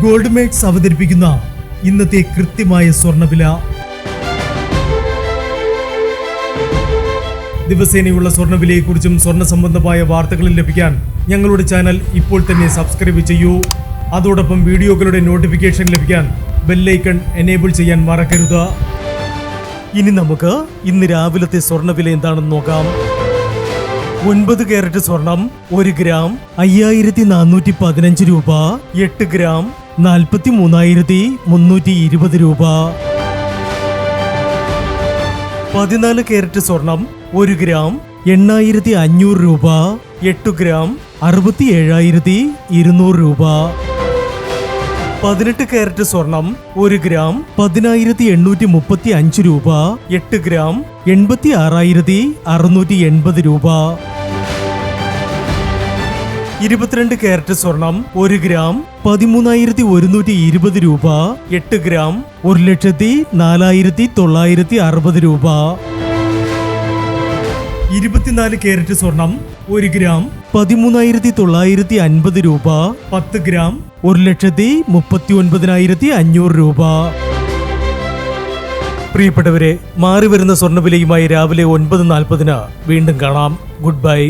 Gold makes അവതരിപ്പിക്കുന്ന ഇന്നത്തെ കൃത്യമായ സ്വർണ്ണവില. ദിവസേനയുള്ള സ്വർണ്ണവിലയെക്കുറിച്ചും സ്വർണ്ണ സംബന്ധമായ വാർത്തകളും ലഭിക്കാൻ ഞങ്ങളുടെ ചാനൽ ഇപ്പോൾ തന്നെ സബ്സ്ക്രൈബ് ചെയ്യൂ. അതോടൊപ്പം വീഡിയോകളുടെ നോട്ടിഫിക്കേഷൻ ലഭിക്കാൻ ബെല്ലൈക്കൺ എനേബിൾ ചെയ്യാൻ മറക്കരുത്. ഇനി നമുക്ക് ഇന്ന് രാവിലത്തെ സ്വർണ്ണവില എന്താണെന്ന് നോക്കാം. 9 കാരറ്റ് സ്വർണം 1 ഗ്രാം 5415 രൂപ. 8 ഗ്രാം 43,320 രൂപ. 14 കാരറ്റ് സ്വർണം 1 ഗ്രാം 8,500 രൂപ. 8 ഗ്രാം 67,200 രൂപ. 18 കാരറ്റ് സ്വർണം 1 ഗ്രാം 10,835 രൂപ. 8 ഗ്രാം 86,680 രൂപ. 22 കാരറ്റ് സ്വർണം 1 ഗ്രാം 13,120 രൂപ. 8 ഗ്രാം 1,04,960 രൂപ. 24 കാരറ്റ് സ്വർണം 1 ഗ്രാം 13,950 രൂപ. 10 ഗ്രാം 1,39,500 രൂപ. പ്രിയപ്പെട്ടവരെ, മാറിവരുന്ന സ്വർണ്ണവിലയുമായി രാവിലെ 9:40 വീണ്ടും കാണാം. Good bye.